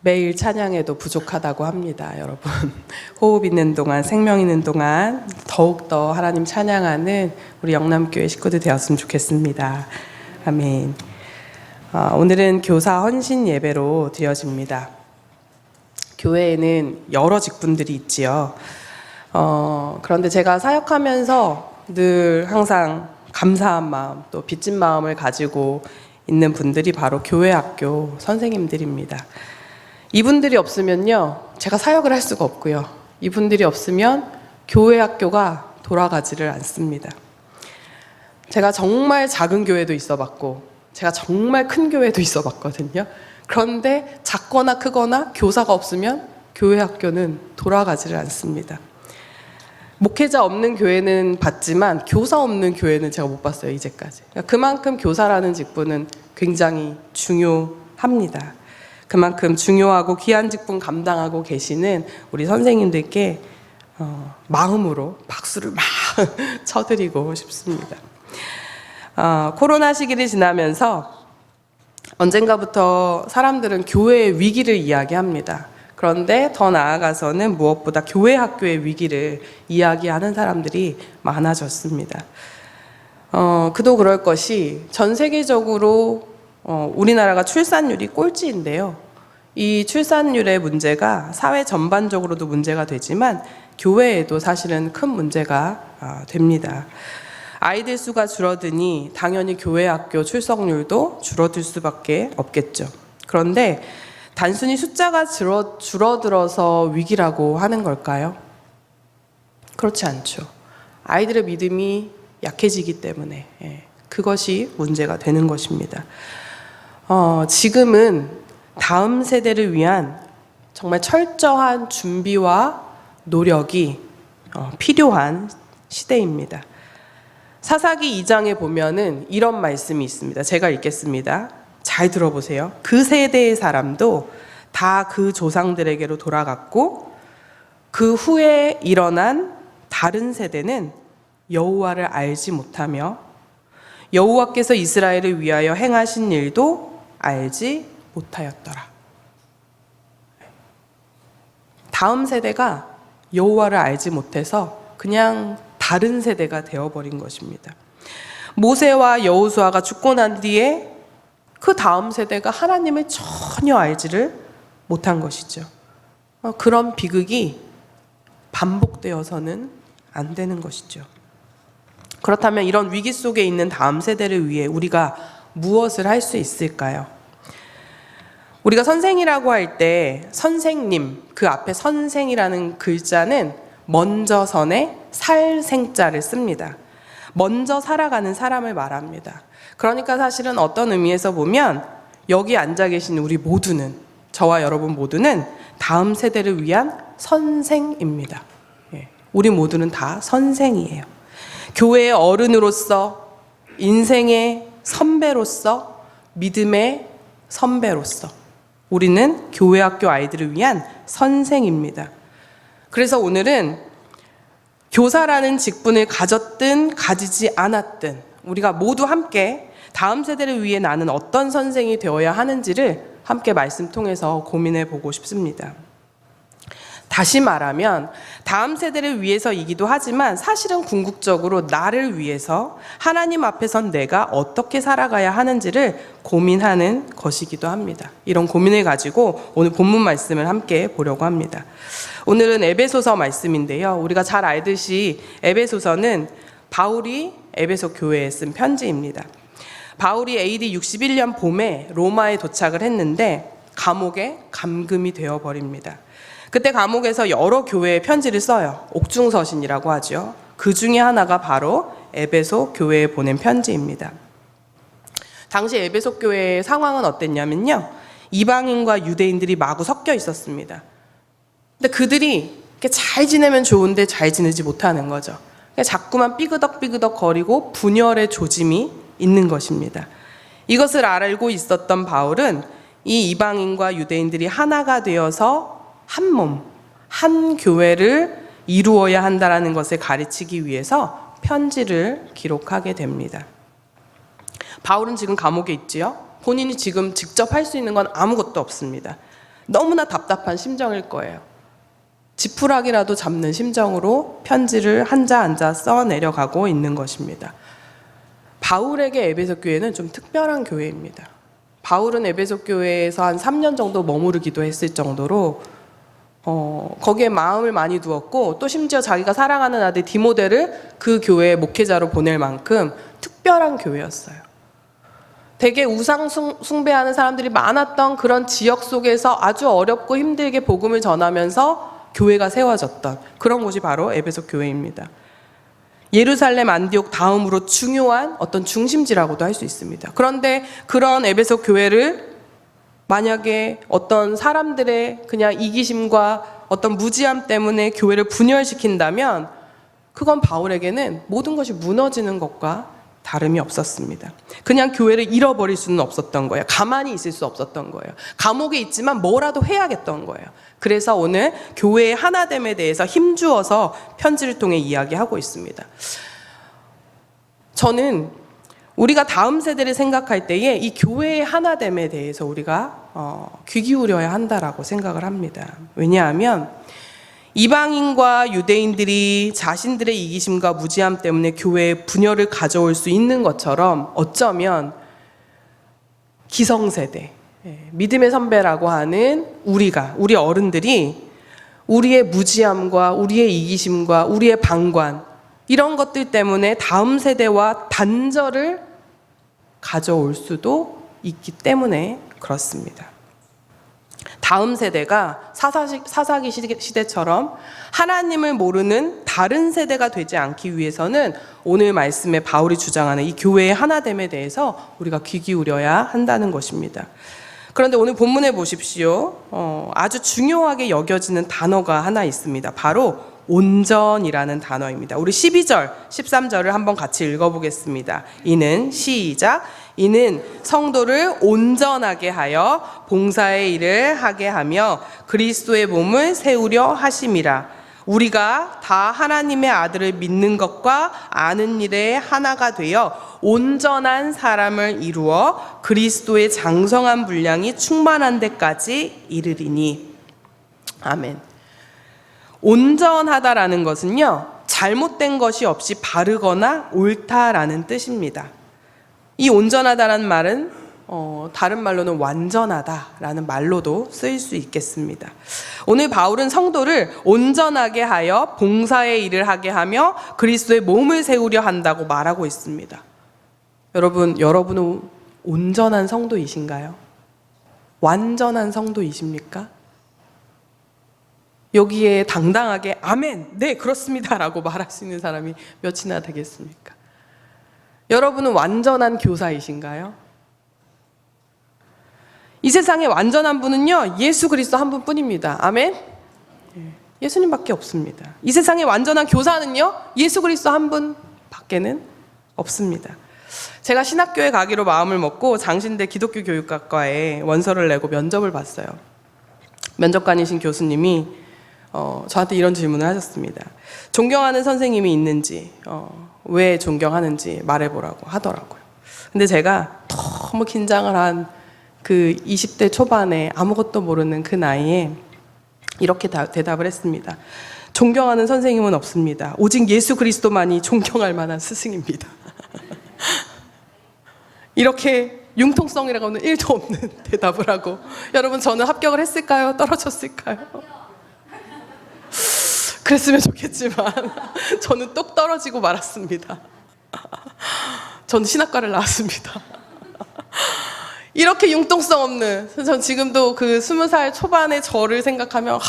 매일 찬양해도 부족하다고 합니다, 여러분. 호흡 있는 동안, 생명 있는 동안 더욱더 하나님 찬양하는 우리 영남교회 식구들 되었으면 좋겠습니다. 아멘. 오늘은 교사 헌신 예배로 드려집니다. 교회에는 여러 직분들이 있지요. 그런데 제가 사역하면서 늘 항상 감사한 마음, 또 빚진 마음을 가지고 있는 분들이 바로 교회 학교 선생님들입니다. 이분들이 없으면요, 제가 사역을 할 수가 없고요. 이분들이 없으면 교회 학교가 돌아가지를 않습니다. 제가 정말 작은 교회도 있어봤고, 제가 정말 큰 교회도 있어봤거든요. 그런데 작거나 크거나 교사가 없으면 교회 학교는 돌아가지를 않습니다. 목회자 없는 교회는 봤지만 교사 없는 교회는 제가 못 봤어요, 이제까지. 그만큼 교사라는 직분은 굉장히 중요합니다. 그만큼 중요하고 귀한 직분 감당하고 계시는 우리 선생님들께 마음으로 박수를 막 쳐드리고 싶습니다. 코로나 시기를 지나면서 언젠가부터 사람들은 교회의 위기를 이야기합니다. 그런데 더 나아가서는 무엇보다 교회 학교의 위기를 이야기하는 사람들이 많아졌습니다. 그도 그럴 것이 전 세계적으로 우리나라가 출산율이 꼴찌인데요. 이 출산율의 문제가 사회 전반적으로도 문제가 되지만 교회에도 사실은 큰 문제가 됩니다. 아이들 수가 줄어드니 당연히 교회 학교 출석률도 줄어들 수밖에 없겠죠. 그런데 단순히 숫자가 줄어들어서 위기라고 하는 걸까요? 그렇지 않죠. 아이들의 믿음이 약해지기 때문에 그것이 문제가 되는 것입니다. 지금은 다음 세대를 위한 정말 철저한 준비와 노력이 필요한 시대입니다. 사사기 2장에 보면은 이런 말씀이 있습니다. 제가 읽겠습니다. 잘 들어보세요. 그 세대의 사람도 다 그 조상들에게로 돌아갔고 그 후에 일어난 다른 세대는 여호와를 알지 못하며 여호와께서 이스라엘을 위하여 행하신 일도 알지 못하였더라. 다음 세대가 여호와를 알지 못해서 그냥 다른 세대가 되어버린 것입니다. 모세와 여호수아가 죽고 난 뒤에 그 다음 세대가 하나님을 전혀 알지를 못한 것이죠. 그런 비극이 반복되어서는 안 되는 것이죠. 그렇다면 이런 위기 속에 있는 다음 세대를 위해 우리가 무엇을 할 수 있을까요? 우리가 선생이라고 할 때 선생님, 그 앞에 선생이라는 글자는 먼저 선에 살생자를 씁니다. 먼저 살아가는 사람을 말합니다. 그러니까 사실은 어떤 의미에서 보면 여기 앉아 계신 우리 모두는, 저와 여러분 모두는 다음 세대를 위한 선생입니다. 우리 모두는 다 선생이에요. 교회의 어른으로서, 인생의 선배로서, 믿음의 선배로서 우리는 교회 학교 아이들을 위한 선생입니다. 그래서 오늘은 교사라는 직분을 가졌든 가지지 않았든 우리가 모두 함께 다음 세대를 위해 나는 어떤 선생이 되어야 하는지를 함께 말씀 통해서 고민해 보고 싶습니다. 다시 말하면 다음 세대를 위해서이기도 하지만 사실은 궁극적으로 나를 위해서 하나님 앞에선 내가 어떻게 살아가야 하는지를 고민하는 것이기도 합니다. 이런 고민을 가지고 오늘 본문 말씀을 함께 보려고 합니다. 오늘은 에베소서 말씀인데요. 우리가 잘 알듯이 에베소서는 바울이 에베소 교회에 쓴 편지입니다. 바울이 AD 61년 봄에 로마에 도착을 했는데 감옥에 감금이 되어버립니다. 그때 감옥에서 여러 교회에 편지를 써요. 옥중서신이라고 하죠. 그 중에 하나가 바로 에베소 교회에 보낸 편지입니다. 당시 에베소 교회의 상황은 어땠냐면요, 이방인과 유대인들이 마구 섞여 있었습니다. 근데 그들이 잘 지내면 좋은데 잘 지내지 못하는 거죠. 자꾸만 삐그덕삐그덕 거리고 분열의 조짐이 있는 것입니다. 이것을 알고 있었던 바울은 이 이방인과 유대인들이 하나가 되어서 한 몸, 한 교회를 이루어야 한다는 것을 가르치기 위해서 편지를 기록하게 됩니다. 바울은 지금 감옥에 있지요. 본인이 지금 직접 할 수 있는 건 아무것도 없습니다. 너무나 답답한 심정일 거예요. 지푸라기라도 잡는 심정으로 편지를 한자 한자 써 내려가고 있는 것입니다. 바울에게 에베소 교회는 좀 특별한 교회입니다. 바울은 에베소 교회에서 한 3년 정도 머무르기도 했을 정도로 거기에 마음을 많이 두었고, 또 심지어 자기가 사랑하는 아들 디모데를 그 교회의 목회자로 보낼 만큼 특별한 교회였어요. 되게 우상 숭배하는 사람들이 많았던 그런 지역 속에서 아주 어렵고 힘들게 복음을 전하면서 교회가 세워졌던 그런 곳이 바로 에베소 교회입니다. 예루살렘, 안디옥 다음으로 중요한 어떤 중심지라고도 할 수 있습니다. 그런데 그런 에베소 교회를 만약에 어떤 사람들의 그냥 이기심과 어떤 무지함 때문에 교회를 분열시킨다면 그건 바울에게는 모든 것이 무너지는 것과 다름이 없었습니다. 그냥 교회를 잃어버릴 수는 없었던 거예요. 가만히 있을 수 없었던 거예요. 감옥에 있지만 뭐라도 해야겠던 거예요. 그래서 오늘 교회의 하나됨에 대해서 힘주어서 편지를 통해 이야기하고 있습니다. 저는 우리가 다음 세대를 생각할 때에 이 교회의 하나됨에 대해서 우리가 귀 기울여야 한다라고 생각을 합니다. 왜냐하면 이방인과 유대인들이 자신들의 이기심과 무지함 때문에 교회에 분열을 가져올 수 있는 것처럼 어쩌면 기성세대, 믿음의 선배라고 하는 우리 어른들이 우리의 무지함과 우리의 이기심과 우리의 방관 이런 것들 때문에 다음 세대와 단절을 가져올 수도 있기 때문에 그렇습니다. 다음 세대가 사사기 시대처럼 하나님을 모르는 다른 세대가 되지 않기 위해서는 오늘 말씀에 바울이 주장하는 이 교회의 하나됨에 대해서 우리가 귀 기울여야 한다는 것입니다. 그런데 오늘 본문에 보십시오. 아주 중요하게 여겨지는 단어가 하나 있습니다. 바로 온전이라는 단어입니다. 우리 12절, 13절을 한번 같이 읽어보겠습니다. 이는 성도를 온전하게 하여 봉사의 일을 하게 하며 그리스도의 몸을 세우려 하심이라. 우리가 다 하나님의 아들을 믿는 것과 아는 일에 하나가 되어 온전한 사람을 이루어 그리스도의 장성한 분량이 충만한 데까지 이르리니. 아멘. 온전하다라는 것은요, 잘못된 것이 없이 바르거나 옳다라는 뜻입니다. 이 온전하다라는 말은 다른 말로는 완전하다라는 말로도 쓰일 수 있겠습니다. 오늘 바울은 성도를 온전하게 하여 봉사의 일을 하게 하며 그리스도의 몸을 세우려 한다고 말하고 있습니다. 여러분은 온전한 성도이신가요? 완전한 성도이십니까? 여기에 당당하게 아멘, 네 그렇습니다 라고 말할 수 있는 사람이 몇이나 되겠습니까? 여러분은 완전한 교사이신가요? 이 세상에 완전한 분은요, 예수 그리스도 한 분뿐입니다. 아멘? 예수님밖에 없습니다. 이 세상에 완전한 교사는요, 예수 그리스도 한 분밖에는 없습니다. 제가 신학교에 가기로 마음을 먹고 장신대 기독교 교육학과에 원서를 내고 면접을 봤어요. 면접관이신 교수님이 저한테 이런 질문을 하셨습니다. 존경하는 선생님이 있는지, 왜 존경하는지 말해보라고 하더라고요. 근데 제가 너무 긴장을 한 그 20대 초반에 아무것도 모르는 그 나이에 이렇게 대답을 했습니다. 존경하는 선생님은 없습니다. 오직 예수 그리스도만이 존경할 만한 스승입니다. 이렇게 융통성이라고는 1도 없는 대답을 하고, 여러분 저는 합격을 했을까요? 떨어졌을까요? 그랬으면 좋겠지만 저는 똑 떨어지고 말았습니다. 저는 신학과를 나왔습니다. 이렇게 융통성 없는, 전 지금도 그 20살 초반의 저를 생각하면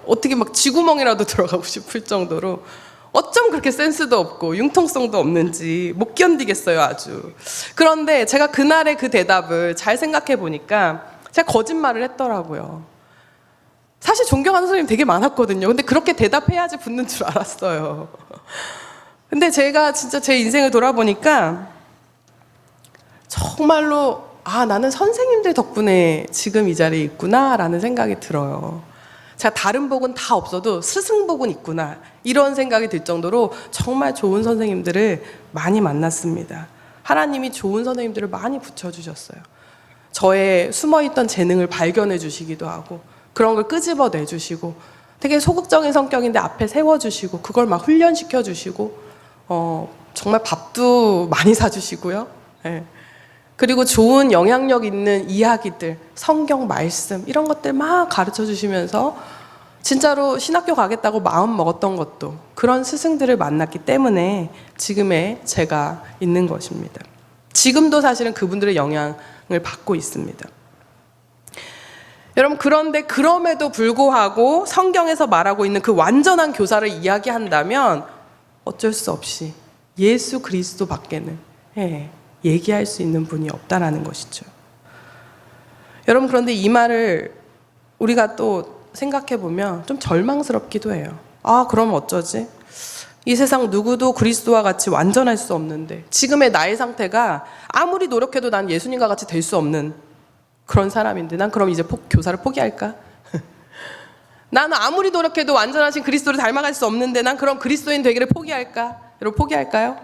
어떻게 쥐구멍이라도 들어가고 싶을 정도로 어쩜 그렇게 센스도 없고 융통성도 없는지 못 견디겠어요, 아주. 그런데 제가 그날의 그 대답을 잘 생각해 보니까 제가 거짓말을 했더라고요. 사실 존경하는 선생님 되게 많았거든요. 근데 그렇게 대답해야지 붙는 줄 알았어요. 근데 제가 진짜 제 인생을 돌아보니까 정말로 나는 선생님들 덕분에 지금 이 자리에 있구나 라는 생각이 들어요. 제가 다른 복은 다 없어도 스승복은 있구나 이런 생각이 들 정도로 정말 좋은 선생님들을 많이 만났습니다. 하나님이 좋은 선생님들을 많이 붙여주셨어요. 저의 숨어있던 재능을 발견해 주시기도 하고 그런 걸 끄집어내 주시고 되게 소극적인 성격인데 앞에 세워주시고 그걸 막 훈련시켜 주시고 정말 밥도 많이 사주시고요. 예. 그리고 좋은 영향력 있는 이야기들, 성경 말씀 이런 것들 막 가르쳐 주시면서 진짜로 신학교 가겠다고 마음 먹었던 것도 그런 스승들을 만났기 때문에 지금의 제가 있는 것입니다. 지금도 사실은 그분들의 영향을 받고 있습니다. 여러분, 그런데 그럼에도 불구하고 성경에서 말하고 있는 그 완전한 교사를 이야기한다면 어쩔 수 없이 예수 그리스도 밖에는 얘기할 수 있는 분이 없다라는 것이죠. 여러분, 그런데 이 말을 우리가 또 생각해 보면 좀 절망스럽기도 해요. 아, 그럼 어쩌지? 이 세상 누구도 그리스도와 같이 완전할 수 없는데 지금의 나의 상태가 아무리 노력해도 난 예수님과 같이 될 수 없는 그런 사람인데 난 그럼 이제 교사를 포기할까? 나는 아무리 노력해도 완전하신 그리스도를 닮아갈 수 없는데 난 그럼 그리스도인 되기를 포기할까? 여러분, 포기할까요?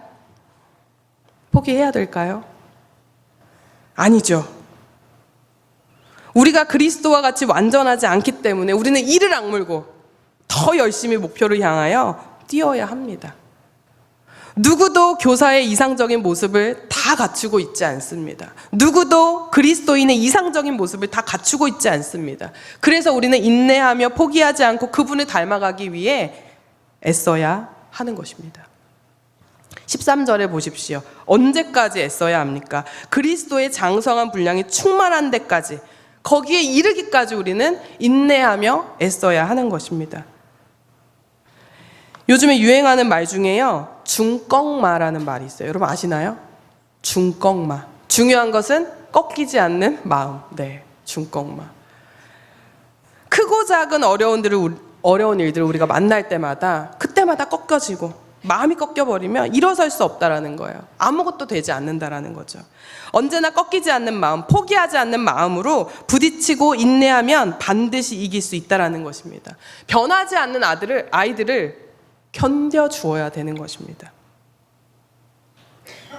포기해야 될까요? 아니죠. 우리가 그리스도와 같이 완전하지 않기 때문에 우리는 이를 악물고 더 열심히 목표를 향하여 뛰어야 합니다. 누구도 교사의 이상적인 모습을 다 갖추고 있지 않습니다. 누구도 그리스도인의 이상적인 모습을 다 갖추고 있지 않습니다. 그래서 우리는 인내하며 포기하지 않고 그분을 닮아가기 위해 애써야 하는 것입니다. 13절에 보십시오. 언제까지 애써야 합니까? 그리스도의 장성한 분량이 충만한 데까지, 거기에 이르기까지 우리는 인내하며 애써야 하는 것입니다. 요즘에 유행하는 말 중에요, 중꺽마라는 말이 있어요. 여러분 아시나요? 중꺽마. 중요한 것은 꺾이지 않는 마음. 네, 중꺽마. 크고 작은 어려운 일들을 우리가 만날 때마다 그때마다 꺾여지고 마음이 꺾여버리면 일어설 수 없다라는 거예요. 아무것도 되지 않는다라는 거죠. 언제나 꺾이지 않는 마음, 포기하지 않는 마음으로 부딪히고 인내하면 반드시 이길 수 있다라는 것입니다. 변하지 않는 아이들을 견뎌주어야 되는 것입니다.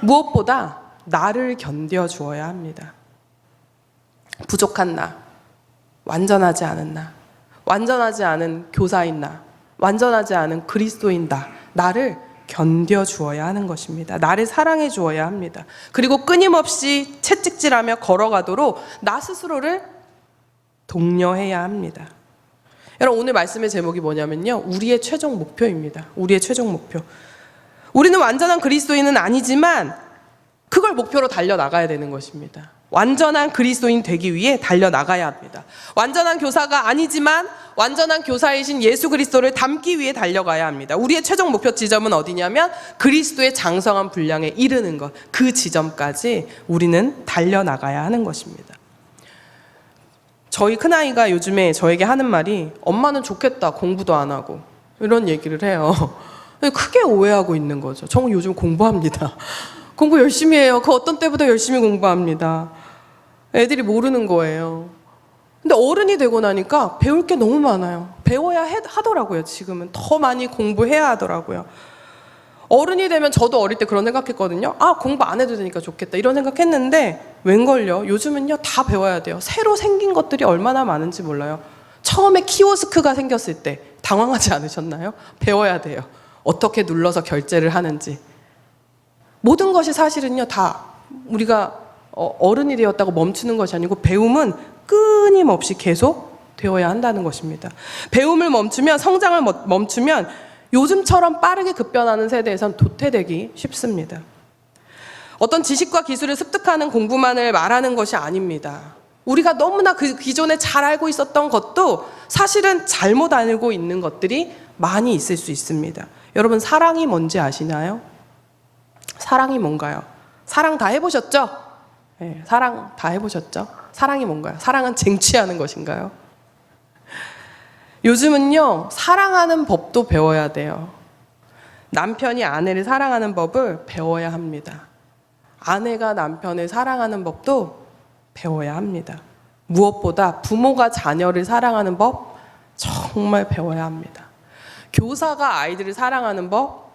무엇보다 나를 견뎌주어야 합니다. 부족한 나, 완전하지 않은 나, 완전하지 않은 교사인 나, 완전하지 않은 그리스도인 나를 견뎌주어야 하는 것입니다. 나를 사랑해 주어야 합니다. 그리고 끊임없이 채찍질하며 걸어가도록 나 스스로를 독려해야 합니다. 여러분, 오늘 말씀의 제목이 뭐냐면요, 우리의 최종 목표입니다. 우리의 최종 목표. 우리는 완전한 그리스도인은 아니지만 그걸 목표로 달려나가야 되는 것입니다. 완전한 그리스도인 되기 위해 달려나가야 합니다. 완전한 교사가 아니지만 완전한 교사이신 예수 그리스도를 닮기 위해 달려가야 합니다. 우리의 최종 목표 지점은 어디냐면 그리스도의 장성한 분량에 이르는 것, 그 지점까지 우리는 달려나가야 하는 것입니다. 저희 큰아이가 요즘에 저에게 하는 말이, 엄마는 좋겠다, 공부도 안 하고, 이런 얘기를 해요. 크게 오해하고 있는 거죠. 저는 요즘 공부합니다. 공부 열심히 해요. 그 어떤 때보다 열심히 공부합니다. 애들이 모르는 거예요. 근데 어른이 되고 나니까 배울 게 너무 많아요. 배워야 하더라고요. 지금은 더 많이 공부해야 하더라고요. 어른이 되면, 저도 어릴 때 그런 생각했거든요. 아, 공부 안 해도 되니까 좋겠다, 이런 생각했는데 웬걸요, 요즘은요 다 배워야 돼요. 새로 생긴 것들이 얼마나 많은지 몰라요. 처음에 키오스크가 생겼을 때 당황하지 않으셨나요? 배워야 돼요. 어떻게 눌러서 결제를 하는지. 모든 것이 사실은요 다 우리가 어른이 되었다고 멈추는 것이 아니고 배움은 끊임없이 계속 되어야 한다는 것입니다. 배움을 멈추면, 성장을 멈추면 요즘처럼 빠르게 급변하는 세대에선 도태되기 쉽습니다. 어떤 지식과 기술을 습득하는 공부만을 말하는 것이 아닙니다. 우리가 너무나 그 기존에 잘 알고 있었던 것도 사실은 잘못 알고 있는 것들이 많이 있을 수 있습니다. 여러분, 사랑이 뭔지 아시나요? 사랑이 뭔가요? 사랑 다 해보셨죠? 네, 사랑 다 해보셨죠? 사랑이 뭔가요? 사랑은 쟁취하는 것인가요? 요즘은요, 사랑하는 법도 배워야 돼요. 남편이 아내를 사랑하는 법을 배워야 합니다. 아내가 남편을 사랑하는 법도 배워야 합니다. 무엇보다 부모가 자녀를 사랑하는 법 정말 배워야 합니다. 교사가 아이들을 사랑하는 법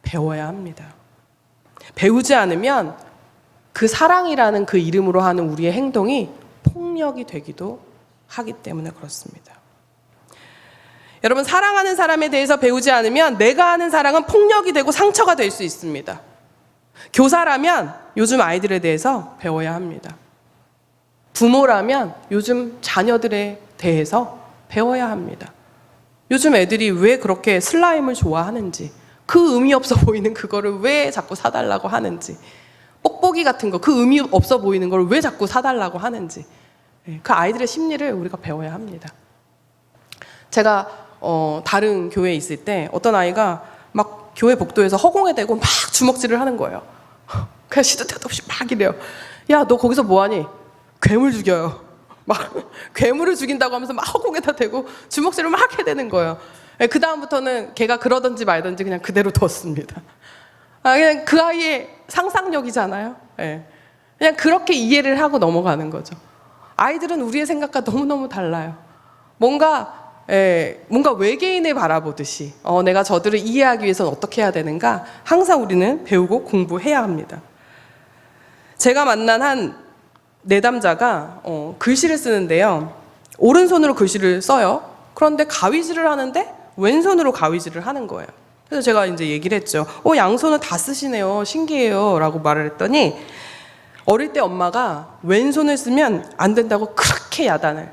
배워야 합니다. 배우지 않으면 그 사랑이라는 그 이름으로 하는 우리의 행동이 폭력이 되기도 하기 때문에 그렇습니다. 여러분, 사랑하는 사람에 대해서 배우지 않으면 내가 하는 사랑은 폭력이 되고 상처가 될 수 있습니다. 교사라면 요즘 아이들에 대해서 배워야 합니다. 부모라면 요즘 자녀들에 대해서 배워야 합니다. 요즘 애들이 왜 그렇게 슬라임을 좋아하는지, 그 의미 없어 보이는 그거를 왜 자꾸 사달라고 하는지, 뽁뽁이 같은 거, 그 의미 없어 보이는 걸 왜 자꾸 사달라고 하는지, 그 아이들의 심리를 우리가 배워야 합니다. 제가 다른 교회에 있을 때 어떤 아이가 막 교회 복도에서 허공에 대고 막 주먹질을 하는 거예요. 그냥 시도 때도 없이 막 이래요. 야, 너 거기서 뭐하니? 괴물 죽여요. 막 괴물을 죽인다고 하면서 막 허공에다 대고 주먹질을 막 해야 되는 거예요. 그 다음부터는 걔가 그러든지 말든지 그냥 그대로 뒀습니다. 그냥 그 아이의 상상력이잖아요. 그냥 그렇게 이해를 하고 넘어가는 거죠. 아이들은 우리의 생각과 너무너무 달라요. 뭔가 외계인을 바라보듯이 내가 저들을 이해하기 위해서는 어떻게 해야 되는가, 항상 우리는 배우고 공부해야 합니다. 제가 만난 한 내담자가 글씨를 쓰는데요, 오른손으로 글씨를 써요. 그런데 가위질을 하는데 왼손으로 가위질을 하는 거예요. 그래서 제가 이제 얘기를 했죠. 양손은 다 쓰시네요. 신기해요. 라고 말을 했더니, 어릴 때 엄마가 왼손을 쓰면 안 된다고 그렇게 야단을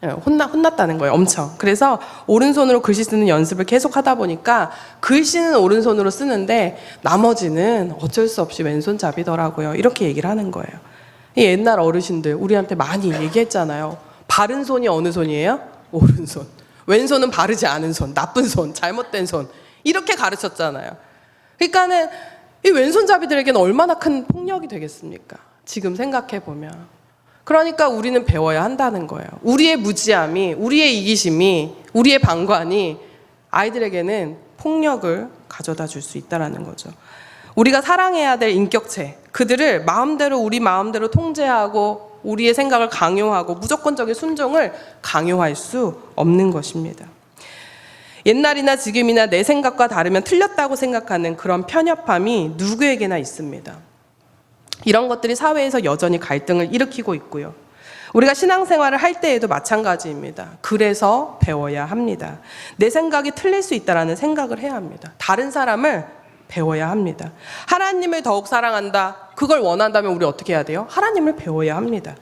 혼났다는 거예요. 엄청. 그래서 오른손으로 글씨 쓰는 연습을 계속 하다 보니까 글씨는 오른손으로 쓰는데 나머지는 어쩔 수 없이 왼손잡이더라고요. 이렇게 얘기를 하는 거예요. 옛날 어르신들 우리한테 많이 얘기했잖아요. 바른 손이 어느 손이에요? 오른손. 왼손은 바르지 않은 손, 나쁜 손, 잘못된 손, 이렇게 가르쳤잖아요. 그러니까는 이 왼손잡이들에게는 얼마나 큰 폭력이 되겠습니까? 지금 생각해 보면. 그러니까 우리는 배워야 한다는 거예요. 우리의 무지함이, 우리의 이기심이, 우리의 방관이 아이들에게는 폭력을 가져다 줄 수 있다는 거죠. 우리가 사랑해야 될 인격체, 그들을 마음대로 우리 마음대로 통제하고 우리의 생각을 강요하고 무조건적인 순종을 강요할 수 없는 것입니다. 옛날이나 지금이나 내 생각과 다르면 틀렸다고 생각하는 그런 편협함이 누구에게나 있습니다. 이런 것들이 사회에서 여전히 갈등을 일으키고 있고요. 우리가 신앙생활을 할 때에도 마찬가지입니다. 그래서 배워야 합니다. 내 생각이 틀릴 수 있다는 생각을 해야 합니다. 다른 사람을 배워야 합니다. 하나님을 더욱 사랑한다, 그걸 원한다면 우리 어떻게 해야 돼요? 하나님을 배워야 합니다.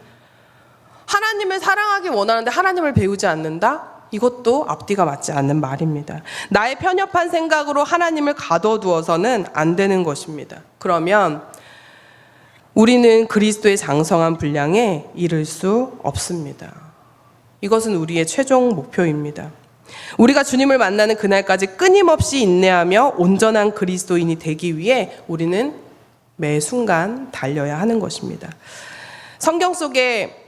하나님을 사랑하기 원하는데 하나님을 배우지 않는다? 이것도 앞뒤가 맞지 않는 말입니다. 나의 편협한 생각으로 하나님을 가둬두어서는 안 되는 것입니다. 그러면 우리는 그리스도의 장성한 분량에 이를 수 없습니다. 이것은 우리의 최종 목표입니다. 우리가 주님을 만나는 그날까지 끊임없이 인내하며 온전한 그리스도인이 되기 위해 우리는 매 순간 달려야 하는 것입니다. 성경 속에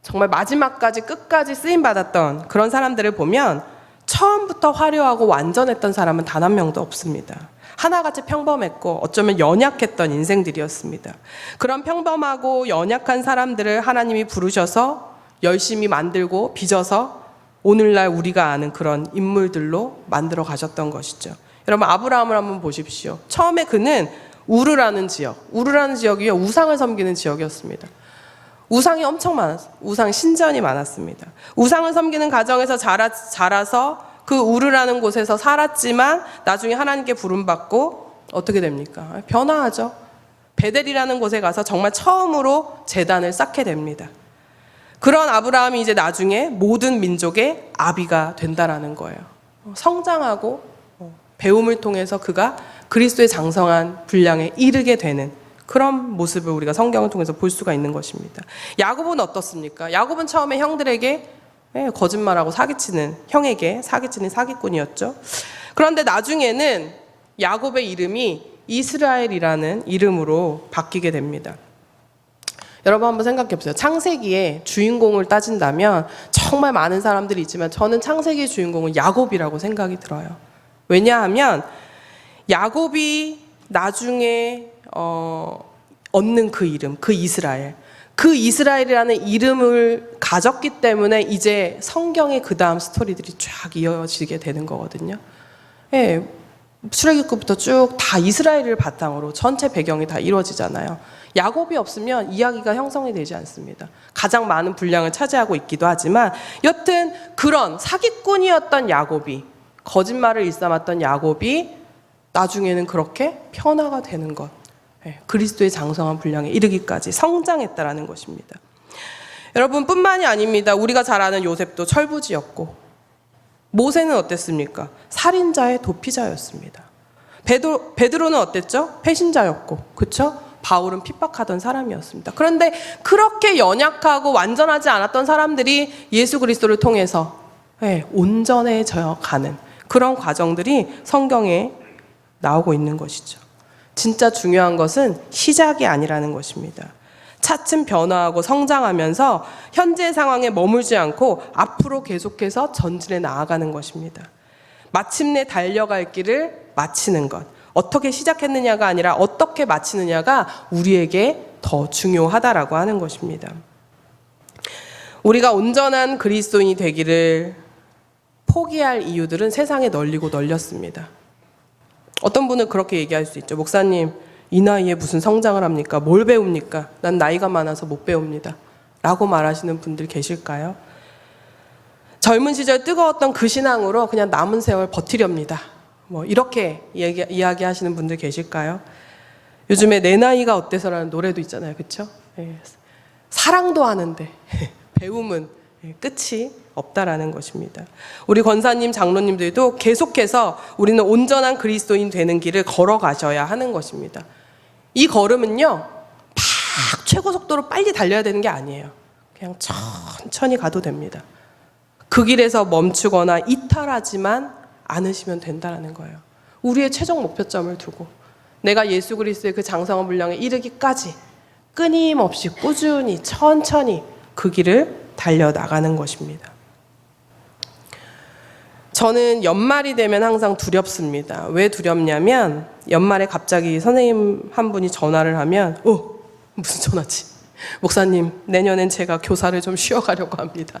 정말 마지막까지 끝까지 쓰임받았던 그런 사람들을 보면 처음부터 화려하고 완전했던 사람은 단 한 명도 없습니다. 하나같이 평범했고 어쩌면 연약했던 인생들이었습니다. 그런 평범하고 연약한 사람들을 하나님이 부르셔서 열심히 만들고 빚어서 오늘날 우리가 아는 그런 인물들로 만들어 가셨던 것이죠. 여러분, 아브라함을 한번 보십시오. 처음에 그는 우르라는 지역이 우상을 섬기는 지역이었습니다. 우상이 엄청 많았어요. 우상 신전이 많았습니다. 우상을 섬기는 가정에서 자라서 그 우르라는 곳에서 살았지만 나중에 하나님께 부름받고 어떻게 됩니까? 변화하죠. 베델이라는 곳에 가서 정말 처음으로 제단을 쌓게 됩니다. 그런 아브라함이 이제 나중에 모든 민족의 아비가 된다라는 거예요. 성장하고 배움을 통해서 그가 그리스도의 장성한 분량에 이르게 되는 그런 모습을 우리가 성경을 통해서 볼 수가 있는 것입니다. 야곱은 어떻습니까? 야곱은 처음에 형들에게 거짓말하고 형에게 사기치는 사기꾼이었죠. 그런데 나중에는 야곱의 이름이 이스라엘이라는 이름으로 바뀌게 됩니다. 여러분 한번 생각해 보세요. 창세기의 주인공을 따진다면 정말 많은 사람들이 있지만 저는 창세기의 주인공은 야곱이라고 생각이 들어요. 왜냐하면 야곱이 나중에 얻는 그 이름, 그 이스라엘이라는 이름을 가졌기 때문에 이제 성경의 그 다음 스토리들이 쫙 이어지게 되는 거거든요. 출애굽부터 쭉 다 이스라엘을 바탕으로 전체 배경이 다 이루어지잖아요. 야곱이 없으면 이야기가 형성이 되지 않습니다. 가장 많은 분량을 차지하고 있기도 하지만 여튼 그런 사기꾼이었던 야곱이, 거짓말을 일삼았던 야곱이 나중에는 그렇게 변화가 되는 것, 그리스도의 장성한 분량에 이르기까지 성장했다라는 것입니다. 여러분, 뿐만이 아닙니다. 우리가 잘 아는 요셉도 철부지였고, 모세는 어땠습니까? 살인자의 도피자였습니다. 베드로는 어땠죠? 배신자였고, 그렇죠? 바울은 핍박하던 사람이었습니다. 그런데 그렇게 연약하고 완전하지 않았던 사람들이 예수 그리스도를 통해서 온전해져 가는 그런 과정들이 성경에 나오고 있는 것이죠. 진짜 중요한 것은 시작이 아니라는 것입니다. 차츰 변화하고 성장하면서 현재 상황에 머물지 않고 앞으로 계속해서 전진해 나아가는 것입니다. 마침내 달려갈 길을 마치는 것. 어떻게 시작했느냐가 아니라 어떻게 마치느냐가 우리에게 더 중요하다라고 하는 것입니다. 우리가 온전한 그리스도인이 되기를 포기할 이유들은 세상에 널리고 널렸습니다. 어떤 분은 그렇게 얘기할 수 있죠. 목사님, 이 나이에 무슨 성장을 합니까? 뭘 배웁니까? 난 나이가 많아서 못 배웁니다. 라고 말하시는 분들 계실까요? 젊은 시절 뜨거웠던 그 신앙으로 그냥 남은 세월 버티렵니다. 이렇게 이야기하시는 분들 계실까요? 요즘에 내 나이가 어때서라는 노래도 있잖아요. 그렇죠? 사랑도 하는데 배움은 끝이 없다라는 것입니다. 우리 권사님, 장로님들도 계속해서 우리는 온전한 그리스도인 되는 길을 걸어가셔야 하는 것입니다. 이 걸음은요, 막 최고 속도로 빨리 달려야 되는 게 아니에요. 그냥 천천히 가도 됩니다. 그 길에서 멈추거나 이탈하지만 않으시면 된다는 거예요. 우리의 최종 목표점을 두고 내가 예수 그리스도의 그 장성한 분량에 이르기까지 끊임없이 꾸준히 천천히 그 길을 달려나가는 것입니다. 저는 연말이 되면 항상 두렵습니다. 왜 두렵냐면 연말에 갑자기 선생님 한 분이 전화를 하면 무슨 전화지? 목사님, 내년엔 제가 교사를 좀 쉬어가려고 합니다.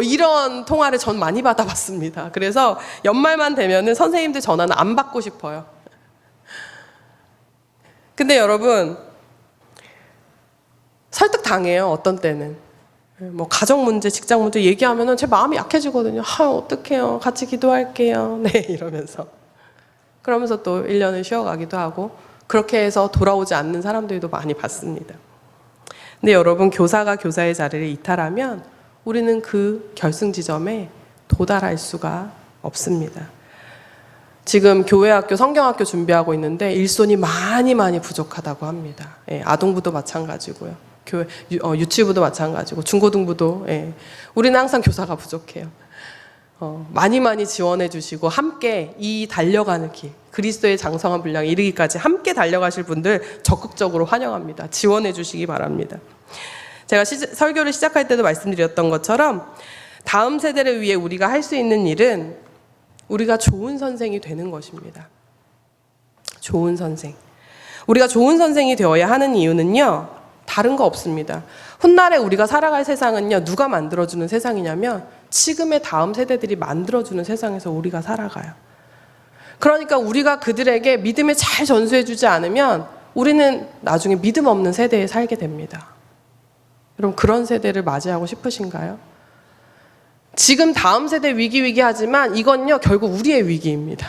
이런 통화를 전 많이 받아봤습니다. 그래서 연말만 되면은 선생님들 전화는 안 받고 싶어요. 근데 여러분, 설득 당해요. 어떤 때는. 가정 문제, 직장 문제 얘기하면은 제 마음이 약해지거든요. 어떡해요. 같이 기도할게요. 네, 이러면서. 그러면서 또 1년을 쉬어가기도 하고, 그렇게 해서 돌아오지 않는 사람들도 많이 봤습니다. 근데 여러분, 교사가 교사의 자리를 이탈하면 우리는 그 결승 지점에 도달할 수가 없습니다. 지금 교회학교, 성경학교 준비하고 있는데 일손이 많이 부족하다고 합니다. 아동부도 마찬가지고요. 교회, 유치부도 마찬가지고 중고등부도. 우리는 항상 교사가 부족해요. 많이 지원해 주시고 함께 이 달려가는 길, 그리스도의 장성한 분량에 이르기까지 함께 달려가실 분들 적극적으로 환영합니다. 지원해 주시기 바랍니다. 제가 설교를 시작할 때도 말씀드렸던 것처럼 다음 세대를 위해 우리가 할 수 있는 일은 우리가 좋은 선생이 되는 것입니다. 좋은 선생. 우리가 좋은 선생이 되어야 하는 이유는요, 다른 거 없습니다. 훗날에 우리가 살아갈 세상은요, 누가 만들어주는 세상이냐면 지금의 다음 세대들이 만들어주는 세상에서 우리가 살아가요. 그러니까 우리가 그들에게 믿음을 잘 전수해주지 않으면 우리는 나중에 믿음 없는 세대에 살게 됩니다. 여러분, 그런 세대를 맞이하고 싶으신가요? 지금 다음 세대 위기하지만 이건요, 결국 우리의 위기입니다.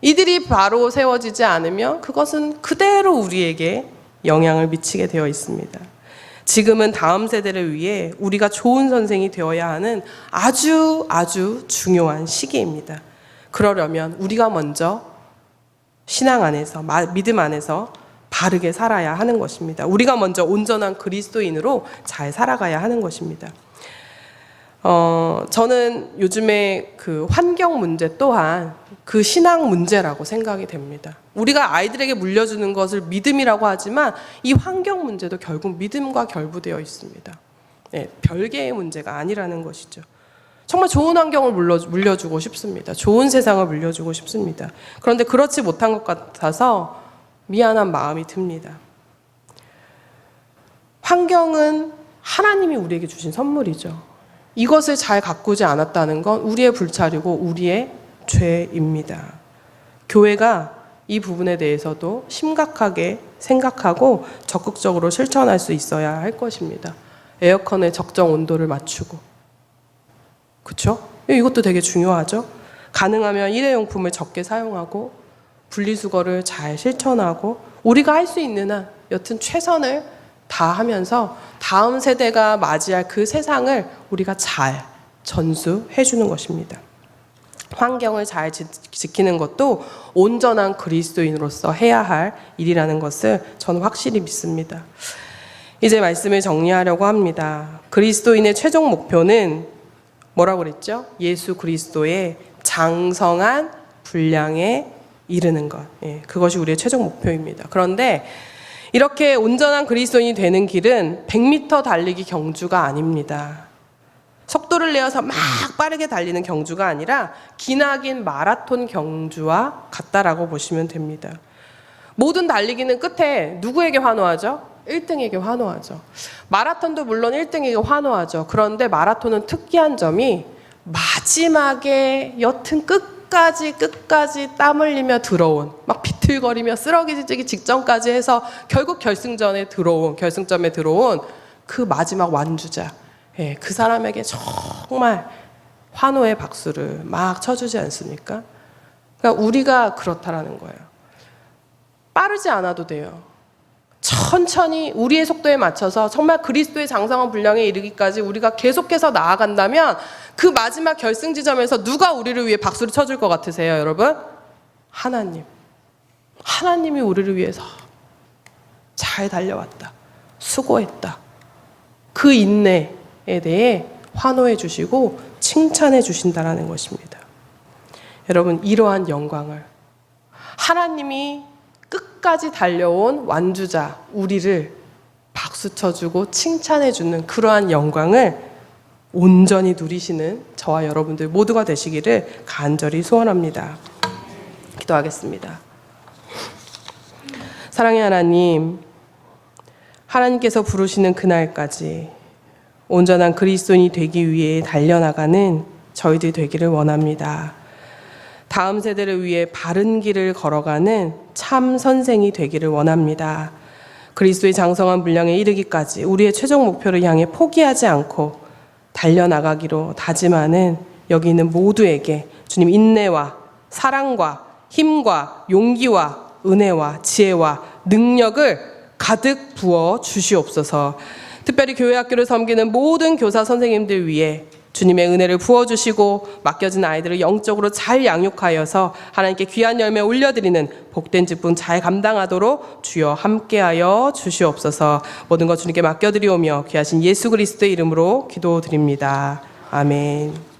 이들이 바로 세워지지 않으면 그것은 그대로 우리에게 영향을 미치게 되어 있습니다. 지금은 다음 세대를 위해 우리가 좋은 선생이 되어야 하는 아주 중요한 시기입니다. 그러려면 우리가 먼저 신앙 안에서, 믿음 안에서 바르게 살아야 하는 것입니다. 우리가 먼저 온전한 그리스도인으로 잘 살아가야 하는 것입니다. 저는 요즘에 그 환경 문제 또한 그 신앙 문제라고 생각이 됩니다. 우리가 아이들에게 물려주는 것을 믿음이라고 하지만 이 환경 문제도 결국 믿음과 결부되어 있습니다. 별개의 문제가 아니라는 것이죠. 정말 좋은 환경을 물려주고 싶습니다. 좋은 세상을 물려주고 싶습니다. 그런데 그렇지 못한 것 같아서 미안한 마음이 듭니다. 환경은 하나님이 우리에게 주신 선물이죠. 이것을 잘 가꾸지 않았다는 건 우리의 불찰이고 우리의 죄입니다. 교회가 이 부분에 대해서도 심각하게 생각하고 적극적으로 실천할 수 있어야 할 것입니다. 에어컨의 적정 온도를 맞추고, 그렇죠? 이것도 되게 중요하죠. 가능하면 일회용품을 적게 사용하고 분리수거를 잘 실천하고 우리가 할 수 있는 한 여튼 최선을 다하면서 다음 세대가 맞이할 그 세상을 우리가 잘 전수해 주는 것입니다. 환경을 잘 지키는 것도 온전한 그리스도인으로서 해야 할 일이라는 것을 저는 확실히 믿습니다. 이제 말씀을 정리하려고 합니다. 그리스도인의 최종 목표는 뭐라고 그랬죠? 예수 그리스도의 장성한 분량에 이르는 것. 그것이 우리의 최종 목표입니다. 그런데 이렇게 온전한 그리스도인이 되는 길은 100m 달리기 경주가 아닙니다. 속도를 내어서 막 빠르게 달리는 경주가 아니라 기나긴 마라톤 경주와 같다라고 보시면 됩니다. 모든 달리기는 끝에 누구에게 환호하죠? 1등에게 환호하죠. 마라톤도 물론 1등에게 환호하죠. 그런데 마라톤은 특이한 점이 마지막에 여튼 끝까지 땀 흘리며 들어온, 막 비틀거리며 쓰러지기 직전까지 해서 결국 결승점에 들어온 그 마지막 완주자, 그 사람에게 정말 환호의 박수를 막 쳐주지 않습니까? 그러니까 우리가 그렇다라는 거예요. 빠르지 않아도 돼요. 천천히 우리의 속도에 맞춰서 정말 그리스도의 장성한 분량에 이르기까지 우리가 계속해서 나아간다면 그 마지막 결승 지점에서 누가 우리를 위해 박수를 쳐줄 것 같으세요, 여러분? 하나님. 하나님이 우리를 위해서 잘 달려왔다. 수고했다. 그 인내에 대해 환호해 주시고 칭찬해 주신다라는 것입니다. 여러분, 이러한 영광을 하나님이 끝까지 달려온 완주자 우리를 박수 쳐주고 칭찬해주는 그러한 영광을 온전히 누리시는 저와 여러분들 모두가 되시기를 간절히 소원합니다. 기도하겠습니다. 사랑의 하나님, 하나님께서 부르시는 그날까지 온전한 그리스도인이 되기 위해 달려나가는 저희들 되기를 원합니다. 다음 세대를 위해 바른 길을 걸어가는 참 선생이 되기를 원합니다. 그리스도의 장성한 분량에 이르기까지 우리의 최종 목표를 향해 포기하지 않고 달려나가기로 다짐하는 여기 있는 모두에게 주님 인내와 사랑과 힘과 용기와 은혜와 지혜와 능력을 가득 부어 주시옵소서. 특별히 교회학교를 섬기는 모든 교사 선생님들 위해 주님의 은혜를 부어주시고 맡겨진 아이들을 영적으로 잘 양육하여서 하나님께 귀한 열매 올려드리는 복된 직분 잘 감당하도록 주여 함께하여 주시옵소서. 모든 것 주님께 맡겨드리오며 귀하신 예수 그리스도의 이름으로 기도드립니다. 아멘.